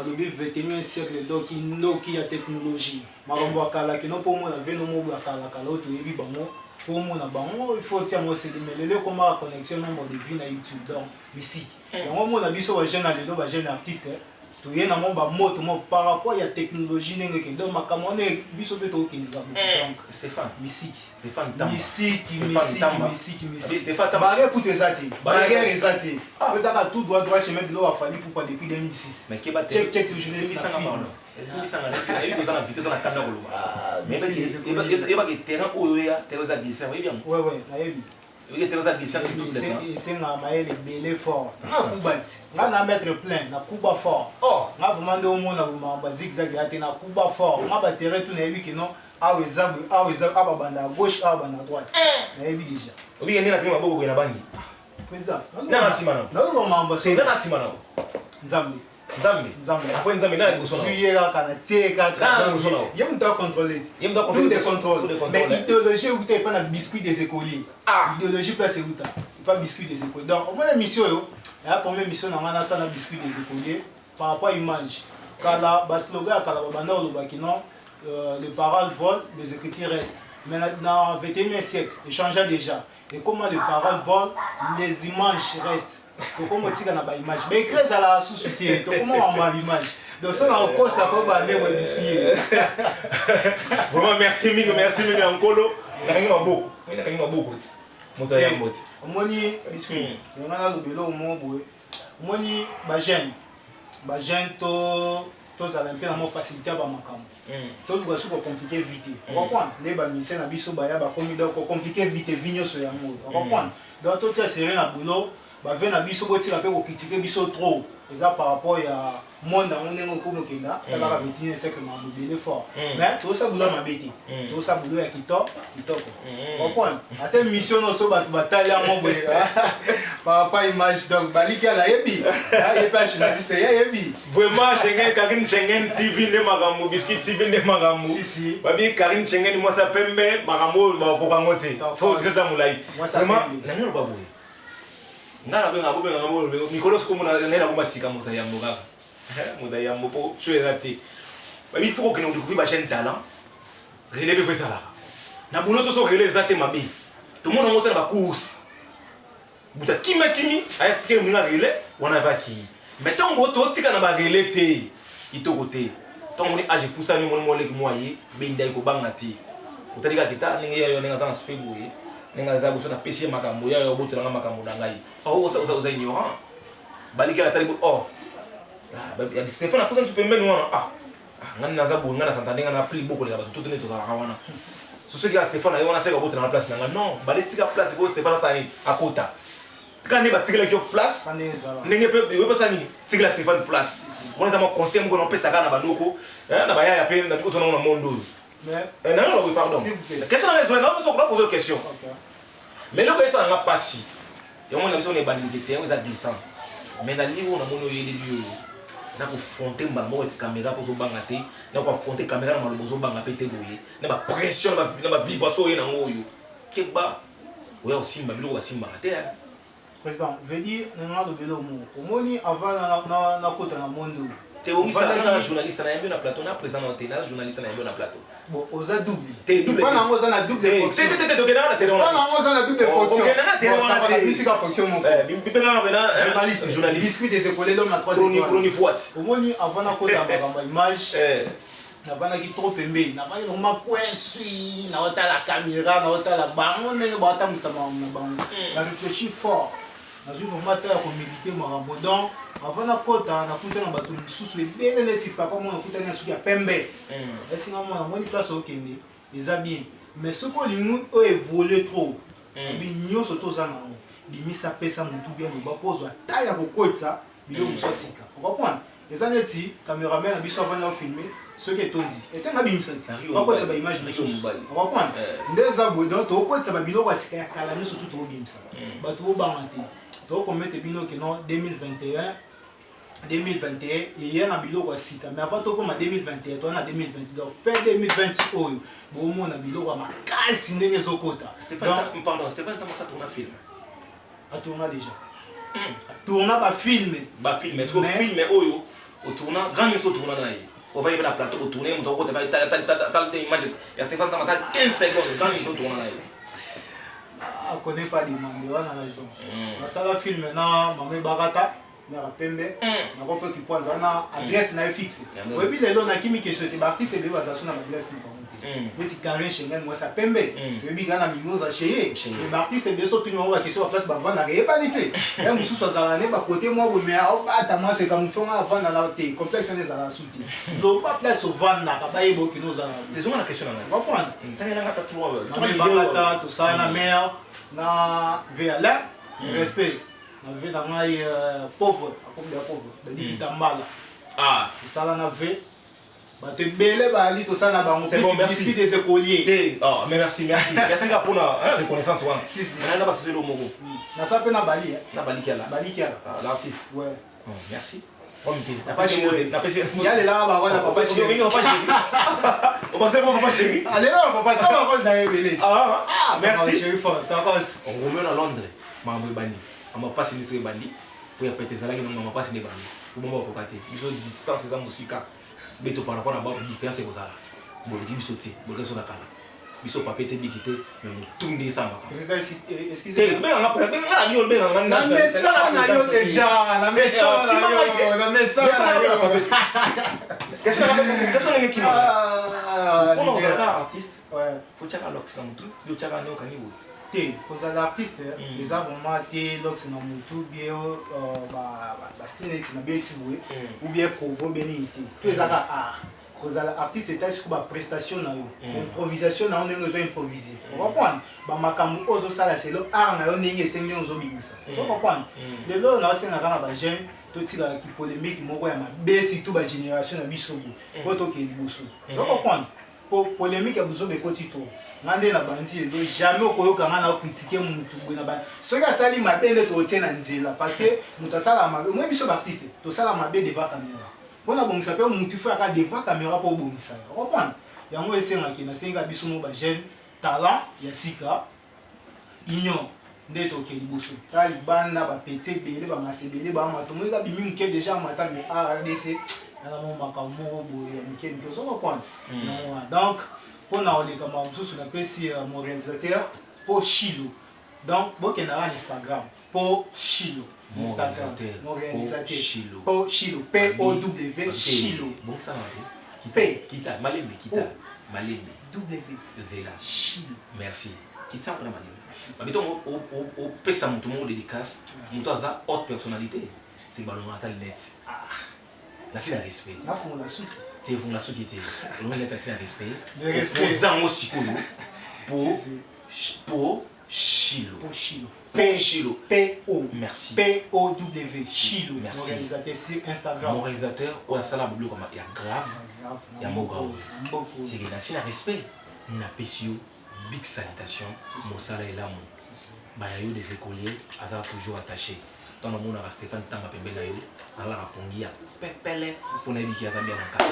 balobi 21e siècle donc inoki ya technologie makambo akala kino po mona veno mo akala kala oto yebi bango po mona bango il faut tia mo sedemelele koma connexion nombre de vues na YouTube donc musique yango mona biso ba jeune aledo ba jeune artiste to ye na mo ba moto mo par rapport ya technologie ndenge ke donc makambo ne biso pe to kinga donc Stéphane musique Stéphane Tamba musique Stéphane Tamba barrière pour tes athées barrière les athées vous avez tout droit chemin de l'eau a fallu pour depuis 2006 mais qu'est-ce check toujours les films ça nga na yo za na vitesse na kanda kolo mais eba ke terrain oyo terrain za glissant oui bien ouais na yebi oui terrain za glissant c'est tout le temps c'est nga maele belé fort na kubati nga na mettre plein na kuba fort oh nga vraiment de omona ba zigzag ya te na kuba fort nga ba terrain tout na yebi que non awezabu aba banda à gauche aba banda à droite na yebi déjà obi yende na kima boko ko na bangi président na simana na ba mamba c'est na simana nzambe après nzambe na ngosona suyera kana tieka kana ngosona yem doit contrôler tout des contrôles mais idéologie où t'es pas na biscuit des écoliers idéologie place où t'as pas biscuit des écoliers donc au moins la mission yo la première mission na ngana ça na biscuit des écoliers par rapport à image kala ba slogan kala ba bana lo ba kino les paroles volent les écritures restent mais dans 21e siècle il change déjà et comment les paroles volent les images restent comment tu as une image mais écrit à la sous-souté comment on voit l'image donc ça on encore ça peut pas aller au biscuit vraiment merci mille encore nakanga beaucoup moto ya mbote omoni biscuit ngana lobelo mo boye omoni ba jeune to za lampe na mo facilité ba makambo to luka suko compliquer vite on comprend les ba mission na biso ba ya ba komi donc compliquer vite vigno so ya mo on comprend donc to tia serré na boulot ba vena biso botika pe ko critiquer biso trop eza par rapport ya monde na ndenge ko mokenda kala ka 21e siècle ma bobele fort mais to sa boulot mabeki to sa boulot ya kitoko comprendre ate mission no so batu batali mo boye par rapport image donc baliki ala yebi ya pas journaliste ya yebi vraiment Schengen TV ne magambo biscuit TV ne magambo si babi Karine Schengen moi ça pembe magambo ba pokangote faut que ça mulai vraiment nani ba boye ngana benga ngabo mikolo siko mona nela kuma sika mota ya mboga mota ya mbopo choezati babi faut que nous découvrir ba chaîne talent relever fait ça là na boulot to so relever zate mabe tout le monde ngota ba course buta kimi aya tikele mninga rele wana va ki mais tant goto tika na ba rele te itoko te tant moni age poussa ni moni moleki moye benda ko bangati utalika kita ninge yo ninga za speboye ninga za buso na pesi makambo ya yo boto nga makambo na ngai oza ignorant baliki la talibu ya Stéphane a posé un super menu ngana naza bo ngana santande ngana pli boko le ba tout ne to za rawana so ce que Stéphane a seka boto na place nga non baletika place ko Stéphane sa ni akota quand ne ba tikela ki place ndenge pe yo pesa ni tikela Stéphane place on est dans conseil ngo no pesa kana bandoko na ba ya pe na biko na mondo mais non oui pardon la question est raison non on va poser une question mais le que ça n'a pas si et on a besoin de bandi de terrain ça glissant mais na liwo na mono yeli liyo na ko fronter mbango et caméra pour zo bangate na ko fronter caméra na malobo zo banga pété boye na ba pression na ba vibration ye na ngoyo keba oya osimba biloko basimba te président veut dire na do belo mo omoni avant na kota na mondo te o misa na journaliste na yembe na plateau na présent na télé journaliste na yembe na plateau bon oza double te double pas na ngoza na double fonction te okena na télé pas na ngoza na double fonction okena na télé ça va bisika fonction mo bipena na bena journaliste biscuit des écoles l'homme na 3e chronique fois omoni avant na kota ba image navana ki trop pembe navana vraiment coincé na ota la caméra na ota la bango ndenge ba ota musama na bango na réfléchir fort na zui vraiment ta ko méditer marambo donc avant na kota na kuta na bato misusu ebele neti papa mo na kuta na suki ya pembe esi na mona moni place okende eza bien mais ce ko lingu o évoluer trop bi nyoso to za na ngo limisa pesa mutu bien ba pozo ta ya ko kotsa bilo muso sika on comprend eza neti cameraman na biso avant na filmer ce qui est tondi et c'est ma bimsa on peut ça ba image on comprend ndeza bodo to ko tsa ba bilo kwa sika ya kala nyoso to bimsa bato ba mate to ko mettre bino que non 2021 et il y a un biloko à sika mais avant tout comme en 2021 toi en 2022 donc fin 2020 oyo bon mon na biloko à makasi ndenge zokota Stéphane pardon Stéphane comment ça tourne un film a tourné déjà a tourné ba film est-ce que film oyo au tournant grand monsieur au tournant là on va y mettre la plateau au tourner mon tour t'as image il y a 50 ans t'as 15 secondes grand monsieur au tournant là ah connaît pas demandé on a raison ça va film maintenant Mamé Barata na pembe na ko qui point na adresse na fixe et puis les gens na kimi question te artiste be baza suna adresse na monter petit carré Schengen moi ça pembe et puis gana mimoza chez les artistes be so tout on va question place ba vendre na pas nité et musu so za na ba côté moi mais ata moi c'est comme fond avant na la té complexe les ala souti donc pas place au vendre na ba yebo qui nous a des hommes la question na comprendre t'as na ta tout ça na mère na véala respect na ve na ngai pauvre comme des pauvres dit kitambala ah tout ça là na ve ba te belé ba ali tout ça na bango c'est bon merci des écoliers oh mais merci pour la reconnaissance wana na ba c'est le moko na ça pe na bali l'artiste ouais merci n'a pas chéri il y a les là ba wana papa chéri on passe pour papa chéri allez là papa ta ba ko na belé ah merci chéri fort ta cause on remet à Londres mambo bani ama pasi biso ebandi po ya pete zalaki na mama pasi ne bandi po mama ko kate biso distance za musika beto par rapport à ba différence ko zala bo le biso ti bo le so na kala biso papete bikite mais tout ndé ça maka excusez mais on a pas na yo be na mais ça na yo déjà na mais ça na yo qu'est-ce que qui m'a on est artiste ouais faut chaka lox na mutu yo chaka ne okani bo cause l'artiste les a vraiment été lox na mutu bien ba style na bien tiboué ou bien covo benité tout ça art cause l'artiste est sur ba prestation na yo improvisation na on est improviser on comprendre ba makambu ozo sala c'est le art na yo ndenge sengi ozo bimisa so comprendre de là na senga kana ba jeune to tira ki polémique moko ya mabe surtout ba génération na biso bo to ke liboso so comprendre pour polémique ya buzo be kotito ngande na bandi ndo jamais okoyoka ngana critiquer mutu bwe na ba soki asali mabe nde to tie na nzela parce que mutu asala mabe moi biso ba artiste to sala mabe devant caméra pona bongisa pe mutu fa ka devant caméra pour bongisa comprendre yango esengaki na senga biso mo ba jeune talent ya sika union nde to ke liboso ta libanda ba petit belé ba masebele ba mato mo ka bimi mke déjà mata me RDC na mo makambo boye mke mke so comprendre donc pour na ole kama msusu na pesi mon réalisateur pour Chilo donc boke na Instagram pour Chilo Instagram mon réalisateur pour Chilo POW Chilo bon ça va kita malembe W Zela Chilo merci kita pour malembe babito au pesa mutu mo dédicace mutu aza haute personnalité c'est ballon atal net la c'est respect na fond la suite te vous la société on est assez en respect le respect za mo sikolo pour Chilo P-O merci P-O-W Chilo merci mon réalisateur sur Instagram mon réalisateur ou sala boblo comme il y a grave il y a mogao c'est que na respect na pesio big salutation mon sala est là ba yo des écoliers azar toujours attaché dans le monde à Stéphane Tamba Pembe na yo ala rapongi ya pepele pour na biki azambia na kata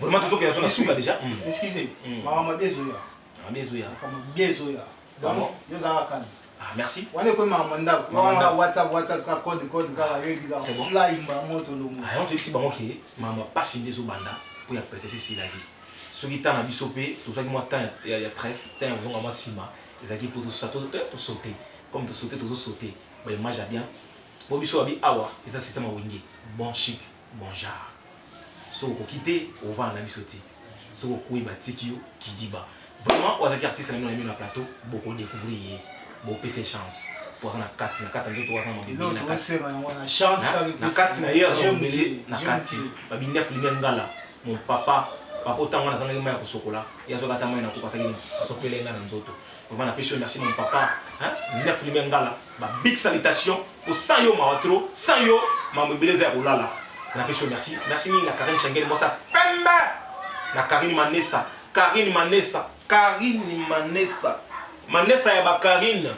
vraiment tout ce qui est sur la soupe déjà excusez mama bezoya kama bezoya donc yo za kan ah merci wane ko mama ndako wana WhatsApp ka code ka yo biga fly mba moto lomo ah on te dit bango ke mama passe une des banda pour ya péter c'est la vie ce qui t'a na bisopé tout ça qui moi temps ya trèfle temps on va sima les équipes pour tout sauter comme tout sauter bah image bien bon biso abi awa eza système a wenge bon chic bon genre so ko quitter on va na bisoté so ko yi batiki yo qui dit ba vraiment aux artistes na na plateau beaucoup découvrir beaucoup PC chance pour ça na 4 ndio 300 mon bébé na 4 na chance na 4 na hier mon bébé na 4 ba binef limengala mon papa otango na zanga ma ya kosokola ya zoka tama na ko pasaki sopele nga na nzoto vraiment na pécho merci mon papa hein neuf limengala ba big salutation pour sans yo maotro sans yo mambo beleza ya kolala na pécho merci ni na Karine Chengel mosa pembe na Karine Manessa ya ba Karine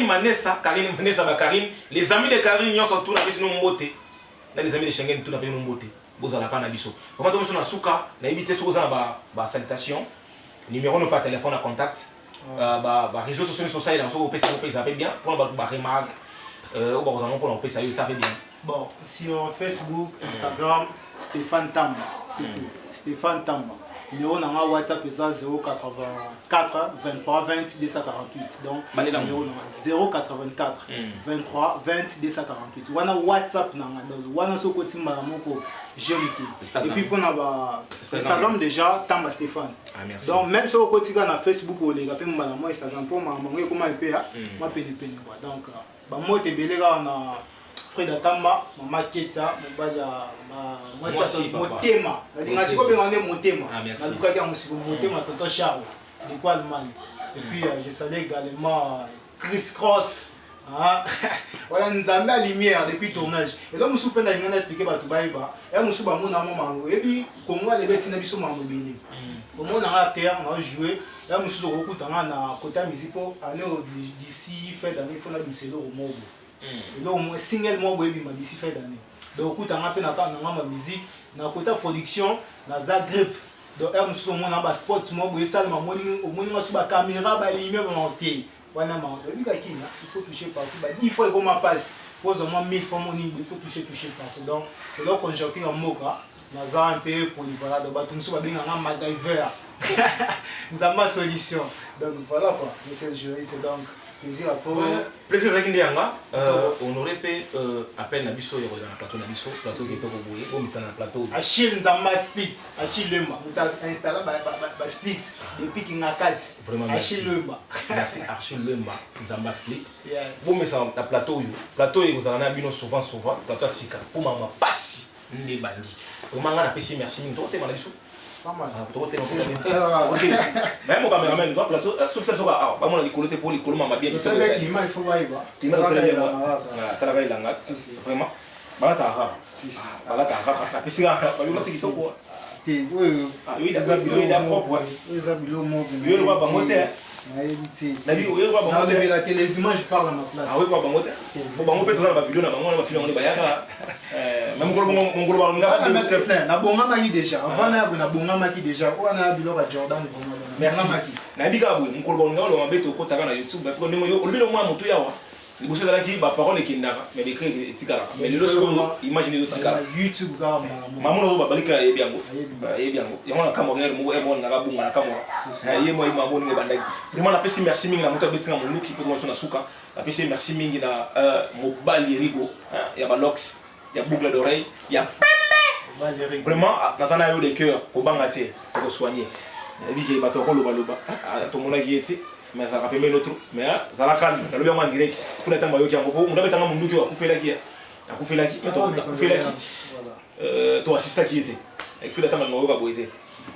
Manessa ba Karine les amis de Karine nyonso tout na pécho no mbote na les amis de Chengel tout na pécho no mbote bozala kana biso vraiment to na suka na éviter ce za ba salutation numéro no pas téléphone à contact ba réseaux sociaux so ça il en so pesa bien pour ba remarque au ba pour pesa yo ça fait bien Bon, sur Facebook, Instagram, Stéphane Tamba, c'est tout. Stéphane Tamba. Numéro dans WhatsApp est 084 23 20 248. Donc, numéro 084 23 20 248. On a WhatsApp, on a ce côté et puis pour Instagram déjà, Tamba Stéphane. Ah, merci. Donc, même sur le quotidien sur Facebook, on a Instagram pour moi, comment il peut, moi, donc, moi, je suis Frida Tamba, ma Ketsa, moi c'est mon thème. Mon thème. Tonton Charles, de quoi Allemagne. Et puis je salue également Chris Cross. Voilà, nous avons la lumière depuis le tournage. Et là, nous sommes expliqué à tout baïba. Et nous sommes et puis, comment les bêtes n'a pas mobile. Comment on a terre, on a joué. Là, nous sommes beaucoup dans côté musique pour aller d'ici fin d'année, il faut la musique au monde. Et donc, single moi, d'ici fin d'année. Donc, on a fait ma musique, dans côté production, dans Zagreb. Donc, nous sommes dans sport, moi, il faut la caméra, il faut toucher partout. Il faut qu'on passe. Pose au moins 1000 fois mon il faut toucher partout. Donc, c'est là qu'on joue en Moka. Nous avons un peu pour les voilà. Donc, nous sommes un MacGyver. Nous avons ma solution. Donc, voilà quoi. C'est le jeu. C'est donc plaisir à toi. Plaisir à Kindianga. On aurait pu appel Nabiso dans le plateau Nabiso. Plateau qui est au bout. On met ça dans le plateau. Achille Nzamba Split. Achille Lemba. Nous avons installé ma Split. Depuis qu'il y a 4. Vraiment Achille Lemba. Merci Achille Lemba. Nzamba Split. Bon, mais ça, le plateau, plateau, vous en avez souvent, plateau Sika. Pour ma passe, les bandits. Vraiment, on a apprécié, merci. Nous avons été mal. Pas mal. Même mon caméraman, le plateau, sauf que ça soit, pas moi, les colotés pour les colons, ma bien. Vous savez que l'image, il faut voir. Il m'a travaillé là, vraiment. Balatara. Balatara. Puis c'est là, pas là, c'est qui topo. Oui, il a propre. Il a pas monter. Les images parlent à ma place. Ah oui, quoi, bangote. Bon, on peut trouver la vidéo, on va filmer, on est bayaka. Même mon gros ballon, on va mettre plein. Na bonga maki déjà. Avant na bonga maki déjà. On a biloko à Jordan. Merci. Na biga mon gros ballon, on va mettre au côté na YouTube. Parce que on le moins moto yawa. Les bosses là qui ba parole qui ndaka, mais l'écrit tikara. Mais le lorsque imaginez le tikara. YouTube ga maman on va balika yebiango. Yebiango. Yamona kamera mo e mon na bunga na kamera. Ye mo imambo ni bandaki. Vraiment la pesi merci mingi na moto betinga mon look pour on suka. La pesi merci mingi na mobali rigo, ya balox, ya boucle d'oreille, ya pembe. Vraiment nazana yo de cœur au bangati pour soigner. Et puis ba to ko loba loba. To mona qui était mais ça rappelle l'autre mais ça la calme dans le bien en direct faut être mayo qui en gros on doit mettre un monde qui a coupé la qui mais toi coupé la qui toi assistant qui était et faut être mayo va boiter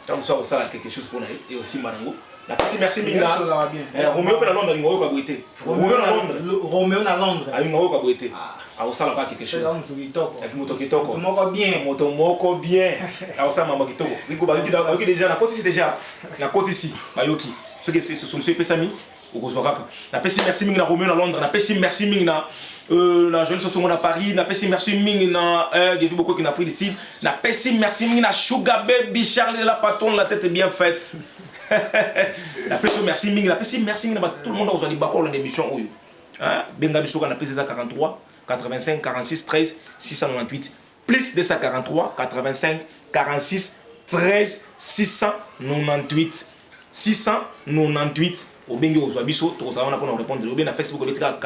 comme ça ça quelque chose pour naï et aussi marango la merci minga Roméo na Londres mayo va boiter Roméo na Londres a une mayo va boiter a au sala pas quelque chose et moto kitoko moto bien a au sala mama kitoko riko ba qui déjà na côté ici déjà na côté ici bayoki ce que c'est solution pesami au Kozwaka na pesi merci mingi na Roméo na Londres na pesi merci mingi na la Jolie Sosongo na Paris na pesi merci mingi na Gevi Boko qui na Afrique du Sud na pesi merci mingi na Sugar Baby Charlie la patronne la tête bien faite na pesi merci mingi na tout le monde aux ali bakolo na émission oyo hein benga bisoka na pesi 43 85 46 13 698 plus 243 85 46 13 698 698 au bengi ozwa biso tozana pona répondre au bien na Facebook betika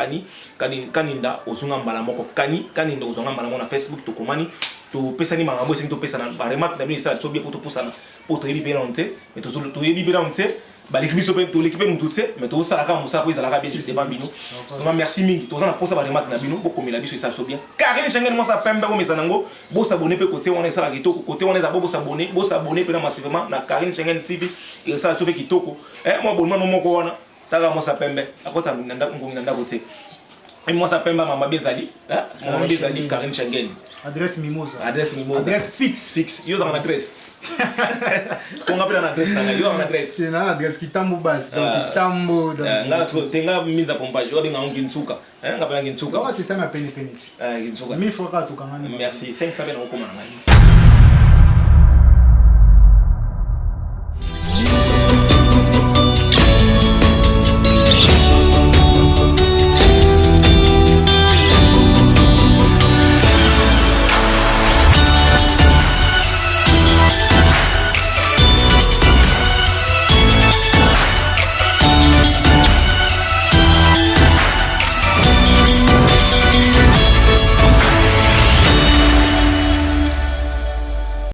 kaninda ozunga mbala moko kaninda ozunga mbala moko na Facebook to komani to pesani mangambo sengi to pesana ba remarque na bisa so bien pour to posana pour to yebi bien onte mais to yebi bien onte ba l'équipe so to l'équipe mututse mais to sala ka musa ko izala ka bien c'est pas bino donc merci mingi tozana posa ba remarque na bino boko mela biso ça so bien Karine Schengen mo sa pembe ko mesanango bo s'abonner pe côté on est sala kitoko côté on est za bo s'abonner pe na massivement na Karine Schengen TV et ça so pe kitoko moi abonnement no moko wana taka mo sa pembe akota nanda ngongi nanda côté et moi ça pembe mama bezali mama bezali Karine Schengen adresse mimosa adresse fixe yo za adresse on appelle une adresse là yo une adresse c'est une adresse qui tambo base donc tambo ngala so tenga mise à pompage yo binga ngintsuka ngapela ngintsuka wa système à peine ngintsuka 1000 francs to kangani merci 500 ben recommande